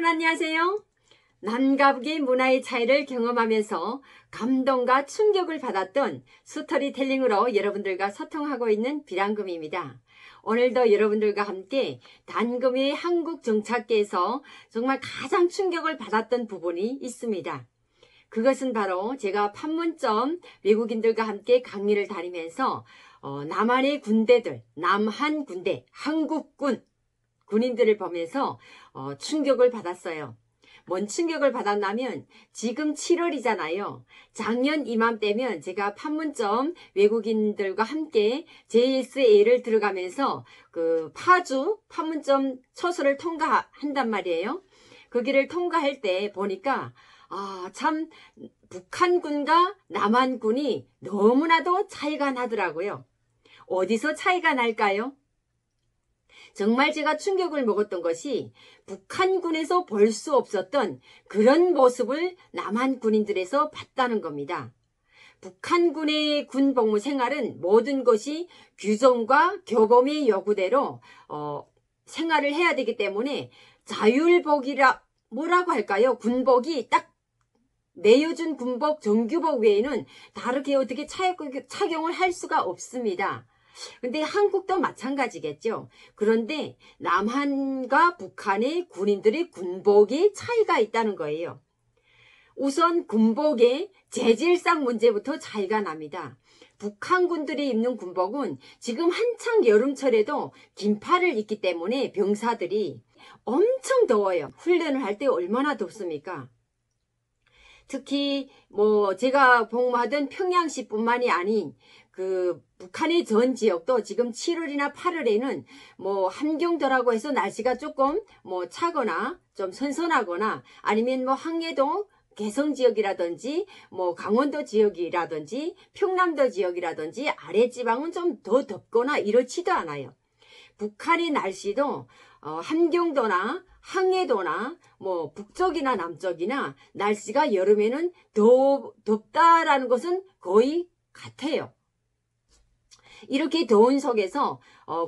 여러분 안녕하세요. 남과북의 문화의 차이를 경험하면서 감동과 충격을 받았던 스토리텔링으로 여러분들과 소통하고 있는 비랑금입니다. 오늘도 여러분들과 함께 단금의 한국 정착기에서 정말 가장 충격을 받았던 부분이 있습니다. 그것은 바로 제가 판문점 외국인들과 함께 강의를 다니면서 남한의 군대들, 남한 군대, 한국군 군인들을 보면서 충격을 받았어요. 뭔 충격을 받았냐면 지금 7월이잖아요. 작년 이맘때면 제가 판문점 외국인들과 함께 JSA를 들어가면서 그 파주 판문점 처소를 통과한단 말이에요. 거기를 통과할 때 보니까 참 북한군과 남한군이 너무나도 차이가 나더라고요. 어디서 차이가 날까요? 정말 제가 충격을 먹었던 것이 북한군에서 볼 수 없었던 그런 모습을 남한 군인들에서 봤다는 겁니다. 북한군의 군복무 생활은 모든 것이 규정과 교범의 요구대로 생활을 해야 되기 때문에 자율복이라 뭐라고 할까요? 군복이 딱 내어준 군복, 정규복 외에는 다르게 어떻게 착용을 할 수가 없습니다. 근데 한국도 마찬가지겠죠. 그런데 남한과 북한의 군인들의 군복이 차이가 있다는 거예요. 우선 군복의 재질상 문제부터 차이가 납니다. 북한군들이 입는 군복은 지금 한창 여름철에도 긴팔을 입기 때문에 병사들이 엄청 더워요. 훈련을 할 때 얼마나 덥습니까? 특히 제가 복무하던 평양시뿐만이 아닌 그 북한의 전 지역도 지금 7월이나 8월에는 함경도라고 해서 날씨가 조금 차거나 좀 선선하거나 아니면 항해도 개성 지역이라든지 강원도 지역이라든지 평남도 지역이라든지 아랫지방은 좀 더 덥거나 이렇지도 않아요. 북한의 날씨도 함경도나 항해도나 북쪽이나 남쪽이나 날씨가 여름에는 더 덥다라는 것은 거의 같아요. 이렇게 더운 속에서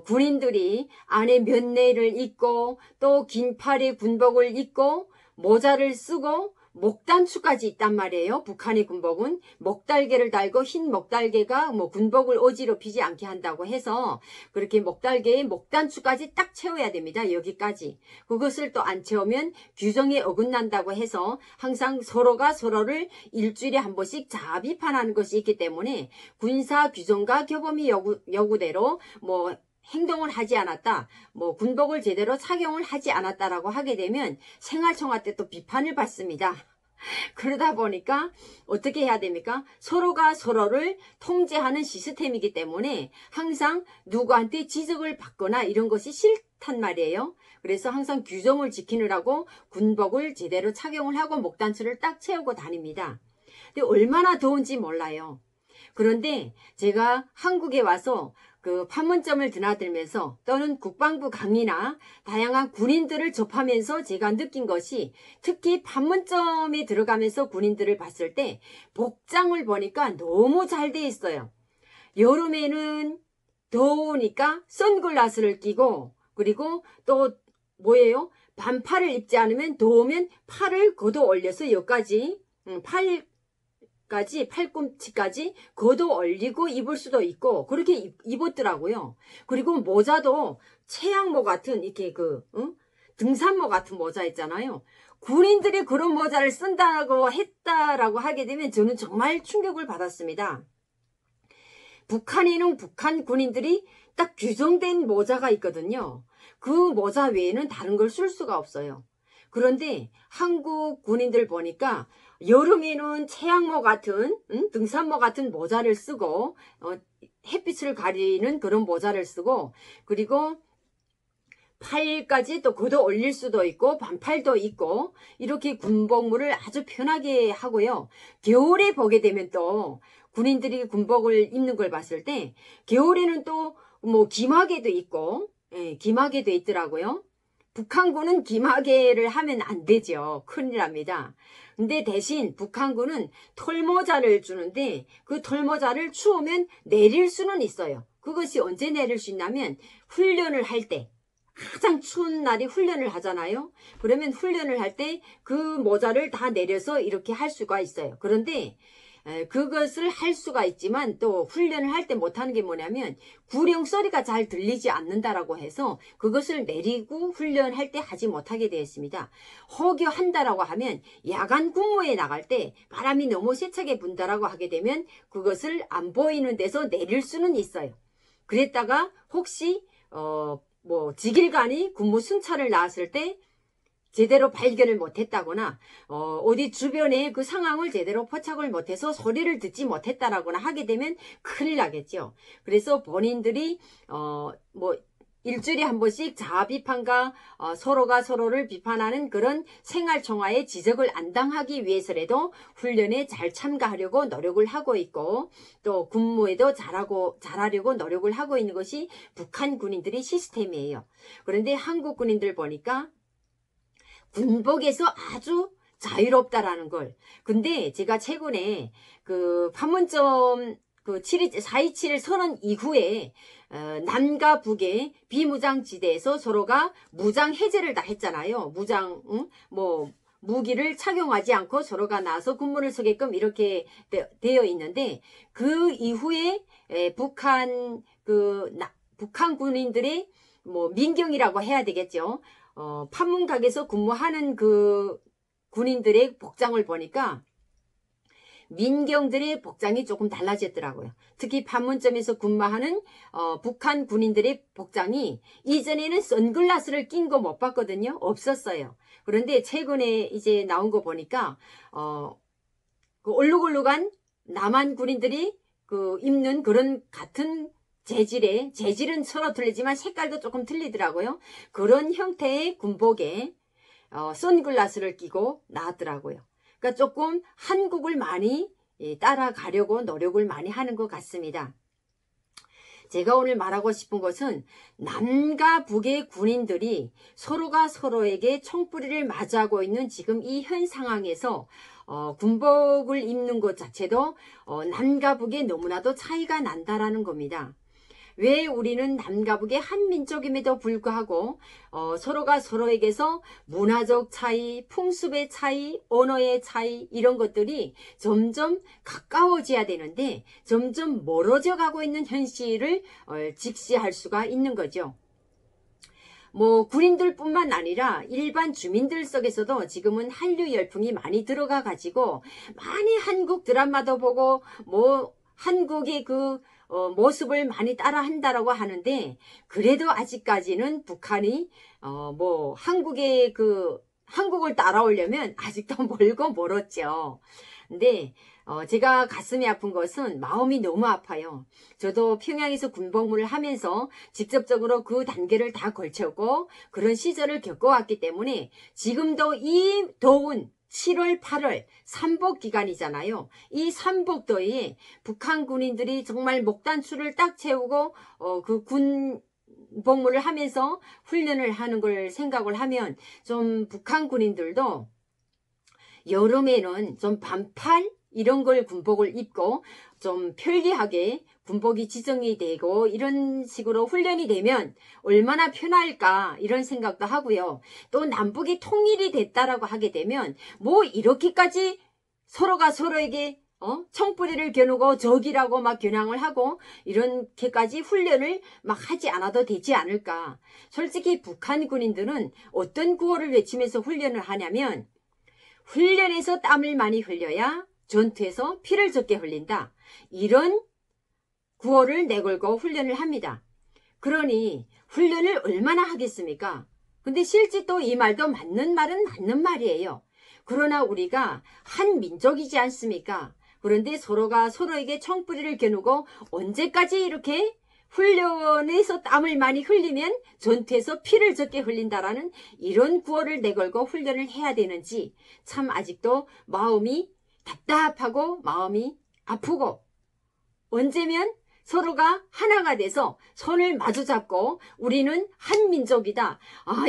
군인들이 안에 면내를 입고 또 긴팔의 군복을 입고 모자를 쓰고 목단추까지 있단 말이에요. 북한의 군복은 목달개를 달고 흰 목달개가 군복을 어지럽히지 않게 한다고 해서 그렇게 목달개에 목단추까지 딱 채워야 됩니다. 여기까지. 그것을 또 안 채우면 규정에 어긋난다고 해서 항상 서로가 서로를 일주일에 한 번씩 자비판하는 것이 있기 때문에 군사 규정과 교범의 요구대로 행동을 하지 않았다, 군복을 제대로 착용을 하지 않았다라고 하게 되면 생활청화 때 또 비판을 받습니다. 그러다 보니까 어떻게 해야 됩니까? 서로가 서로를 통제하는 시스템이기 때문에 항상 누구한테 지적을 받거나 이런 것이 싫단 말이에요. 그래서 항상 규정을 지키느라고 군복을 제대로 착용을 하고 목단추를 딱 채우고 다닙니다. 근데 얼마나 더운지 몰라요. 그런데 제가 한국에 와서 그 판문점을 드나들면서 또는 국방부 강의나 다양한 군인들을 접하면서 제가 느낀 것이 특히 판문점에 들어가면서 군인들을 봤을 때 복장을 보니까 너무 잘 돼 있어요. 여름에는 더우니까 선글라스를 끼고 그리고 또 반팔을 입지 않으면 더우면 팔을 걷어 올려서 여기까지 팔꿈치까지 걷어 올리고 입을 수도 있고 그렇게 입었더라고요. 그리고 모자도 최양모 같은 이렇게 등산모 같은 모자 있잖아요. 군인들이 그런 모자를 쓴다고 했다라고 하게 되면 저는 정말 충격을 받았습니다. 북한에는 북한 군인들이 딱 규정된 모자가 있거든요. 그 모자 외에는 다른 걸 쓸 수가 없어요. 그런데 한국 군인들 보니까 여름에는 최양모 같은 등산모 같은 모자를 쓰고 햇빛을 가리는 그런 모자를 쓰고 그리고 팔까지 또 걷어 올릴 수도 있고 반팔도 있고 이렇게 군복무를 아주 편하게 하고요. 겨울에 보게 되면 또 군인들이 군복을 입는 걸 봤을 때 겨울에는 또 기마개도 있고 기마개도 있더라고요. 북한군은 기마개를 하면 안 되죠. 큰일 납니다. 근데 대신 북한군은 털모자를 주는데 그 털모자를 추우면 내릴 수는 있어요. 그것이 언제 내릴 수 있냐면 훈련을 할 때 가장 추운 날이 훈련을 하잖아요. 그러면 훈련을 할 때 그 모자를 다 내려서 이렇게 할 수가 있어요. 그런데 그것을 할 수가 있지만 또 훈련을 할 때 못하는 게 뭐냐면 구령 소리가 잘 들리지 않는다라고 해서 그것을 내리고 훈련할 때 하지 못하게 되었습니다. 혹여한다라고 하면 야간 근무에 나갈 때 바람이 너무 세차게 분다라고 하게 되면 그것을 안 보이는 데서 내릴 수는 있어요. 그랬다가 혹시 지길간이 근무 순찰을 나왔을 때 제대로 발견을 못했다거나 어디 주변에 그 상황을 제대로 포착을 못해서 소리를 듣지 못했다라거나 하게 되면 큰일 나겠죠. 그래서 본인들이 일주일에 한 번씩 자아 비판과 서로가 서로를 비판하는 그런 생활총화의 지적을 안 당하기 위해서라도 훈련에 잘 참가하려고 노력을 하고 있고 또 근무에도 잘하려고 노력을 하고 있는 것이 북한 군인들의 시스템이에요. 그런데 한국 군인들 보니까 군복에서 아주 자유롭다라는 걸. 근데 제가 최근에 그 판문점 4.27 선언 이후에 남과 북의 비무장지대에서 서로가 무장 해제를 다 했잖아요. 무기를 착용하지 않고 서로가 나서 군무를 서게끔 이렇게 되어 있는데 그 이후에 북한 군인들의 민경이라고 해야 되겠죠. 판문각에서 근무하는 그 군인들의 복장을 보니까 민경들의 복장이 조금 달라졌더라고요. 특히 판문점에서 근무하는 북한 군인들의 복장이 이전에는 선글라스를 낀 거 못 봤거든요. 없었어요. 그런데 최근에 이제 나온 거 보니까 그 얼룩얼룩한 남한 군인들이 입는 그런 같은 재질은 서로 틀리지만 색깔도 조금 틀리더라고요. 그런 형태의 군복에 선글라스를 끼고 나왔더라고요. 그러니까 조금 한국을 많이 따라가려고 노력을 많이 하는 것 같습니다. 제가 오늘 말하고 싶은 것은 남과 북의 군인들이 서로가 서로에게 총뿌리를 맞이하고 있는 지금 이 현 상황에서 군복을 입는 것 자체도 남과 북에 너무나도 차이가 난다라는 겁니다. 왜 우리는 남과 북의 한 민족임에도 불구하고 서로가 서로에게서 문화적 차이, 풍습의 차이, 언어의 차이 이런 것들이 점점 가까워져야 되는데 점점 멀어져 가고 있는 현실을 직시할 수가 있는 거죠. 군인들뿐만 아니라 일반 주민들 속에서도 지금은 한류 열풍이 많이 들어가 가지고 많이 한국 드라마도 보고 한국의 모습을 많이 따라 한다라고 하는데 그래도 아직까지는 북한이 한국을 따라오려면 아직도 멀고 멀었죠. 근데 제가 가슴이 아픈 것은 마음이 너무 아파요. 저도 평양에서 군복무를 하면서 직접적으로 그 단계를 다 걸쳤고 그런 시절을 겪어왔기 때문에 지금도 이 더운 7월, 8월 삼복 기간이잖아요. 이 삼복더위에 북한 군인들이 정말 목단추를 딱 채우고 그 군복무를 하면서 훈련을 하는 걸 생각을 하면 좀 북한 군인들도 여름에는 좀 반팔 이런 걸 군복을 입고 좀 편리하게 군복이 지정이 되고 이런 식으로 훈련이 되면 얼마나 편할까 이런 생각도 하고요. 또 남북이 통일이 됐다라고 하게 되면 이렇게까지 서로가 서로에게 총뿌리를 겨누고 적이라고 막 겨냥을 하고 이렇게까지 훈련을 막 하지 않아도 되지 않을까. 솔직히 북한 군인들은 어떤 구호를 외치면서 훈련을 하냐면 훈련에서 땀을 많이 흘려야 전투에서 피를 적게 흘린다. 이런 구호를 내걸고 훈련을 합니다. 그러니 훈련을 얼마나 하겠습니까? 근데 실제 또 이 말도 맞는 말은 맞는 말이에요. 그러나 우리가 한 민족이지 않습니까? 그런데 서로가 서로에게 총뿌리를 겨누고 언제까지 이렇게 훈련에서 땀을 많이 흘리면 전투에서 피를 적게 흘린다라는 이런 구호를 내걸고 훈련을 해야 되는지 참 아직도 마음이 답답하고 마음이 아프고 언제면 서로가 하나가 돼서 손을 마주잡고 우리는 한 민족이다.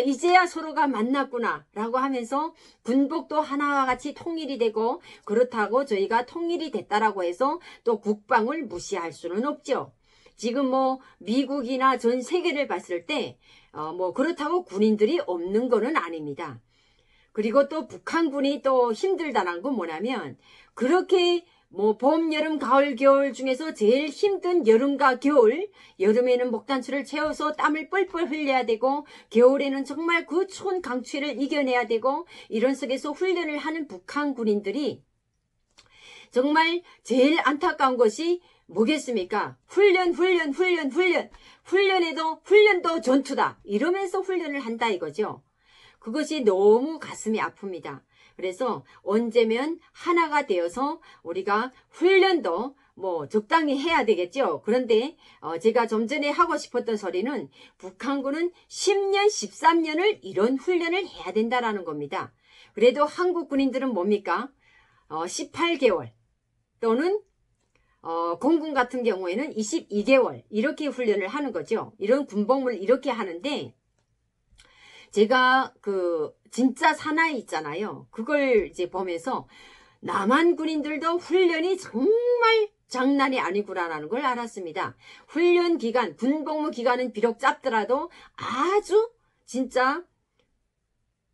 이제야 서로가 만났구나 라고 하면서 군복도 하나와 같이 통일이 되고 그렇다고 저희가 통일이 됐다라고 해서 또 국방을 무시할 수는 없죠. 지금 뭐 미국이나 전 세계를 봤을 때 뭐 그렇다고 군인들이 없는 거는 아닙니다. 그리고 또 북한군이 또 힘들다는 건 뭐냐면 그렇게 뭐 봄, 여름, 가을, 겨울 중에서 제일 힘든 여름과 겨울, 여름에는 목단추를 채워서 땀을 뻘뻘 흘려야 되고 겨울에는 정말 그 추운 강추위를 이겨내야 되고 이런 속에서 훈련을 하는 북한 군인들이 정말 제일 안타까운 것이 뭐겠습니까? 훈련도 전투다 이러면서 훈련을 한다 이거죠. 그것이 너무 가슴이 아픕니다. 그래서 언제면 하나가 되어서 우리가 훈련도 뭐 적당히 해야 되겠죠. 그런데 제가 좀 전에 하고 싶었던 소리는 북한군은 10년, 13년을 이런 훈련을 해야 된다라는 겁니다. 그래도 한국 군인들은 뭡니까? 18개월 또는 공군 같은 경우에는 22개월 이렇게 훈련을 하는 거죠. 이런 군복무를 이렇게 하는데 제가 진짜 사나이 있잖아요. 그걸 이제 보면서 남한 군인들도 훈련이 정말 장난이 아니구나라는 걸 알았습니다. 훈련 기간, 군복무 기간은 비록 짧더라도 아주 진짜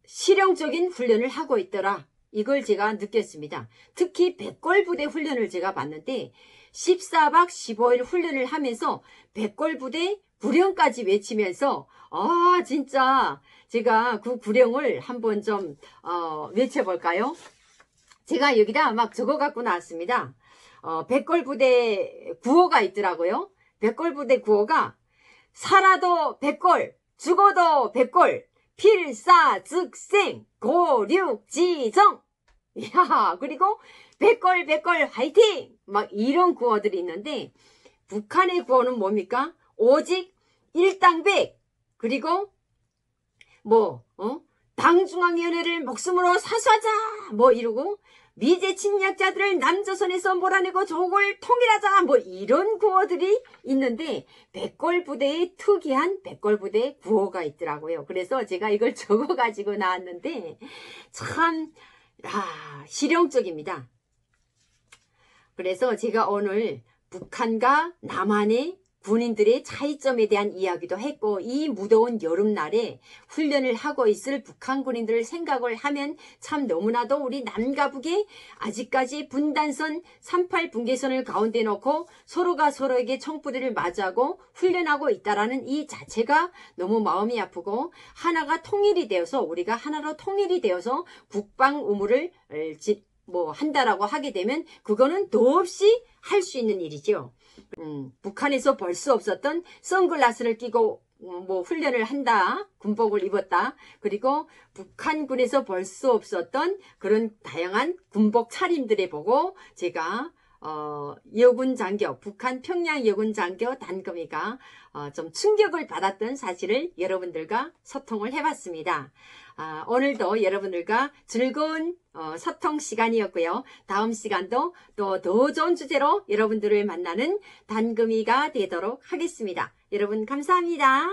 실용적인 훈련을 하고 있더라. 이걸 제가 느꼈습니다. 특히 백골부대 훈련을 제가 봤는데 14박 15일 훈련을 하면서 백골부대 구령까지 외치면서 진짜 제가 그 구령을 한번 좀 외쳐볼까요? 제가 여기다 막 적어 갖고 나왔습니다. 백골부대 구호가 있더라고요. 백골부대 구호가 살아도 백골, 죽어도 백골, 필사즉생, 고륙지정. 야, 그리고 백골 화이팅! 막 이런 구호들이 있는데 북한의 구호는 뭡니까? 오직 일당백 그리고 당중앙위원회를 목숨으로 사수하자 뭐 이러고 미제 침략자들을 남조선에서 몰아내고 조국을 통일하자 뭐 이런 구호들이 있는데 백골부대의 특이한 백골부대 구호가 있더라고요. 그래서 제가 이걸 적어 가지고 나왔는데 참 실용적입니다. 그래서 제가 오늘 북한과 남한의 군인들의 차이점에 대한 이야기도 했고 이 무더운 여름날에 훈련을 하고 있을 북한 군인들을 생각을 하면 참 너무나도 우리 남과 북이 아직까지 분단선 38 분계선을 가운데 놓고 서로가 서로에게 총부대를 맞이하고 훈련하고 있다라는 이 자체가 너무 마음이 아프고 하나가 통일이 되어서 우리가 하나로 통일이 되어서 국방 의무를 한다라고 하게 되면 그거는 더없이 할 수 있는 일이죠. 북한에서 볼 수 없었던 선글라스를 끼고 훈련을 한다, 군복을 입었다. 그리고 북한군에서 볼 수 없었던 그런 다양한 군복 차림들을 보고 제가 여군 장교, 북한 평양 여군 장교 단검이가 좀 충격을 받았던 사실을 여러분들과 소통을 해봤습니다. 오늘도 여러분들과 즐거운 소통 시간이었고요. 다음 시간도 또 더 좋은 주제로 여러분들을 만나는 단금이가 되도록 하겠습니다. 여러분 감사합니다.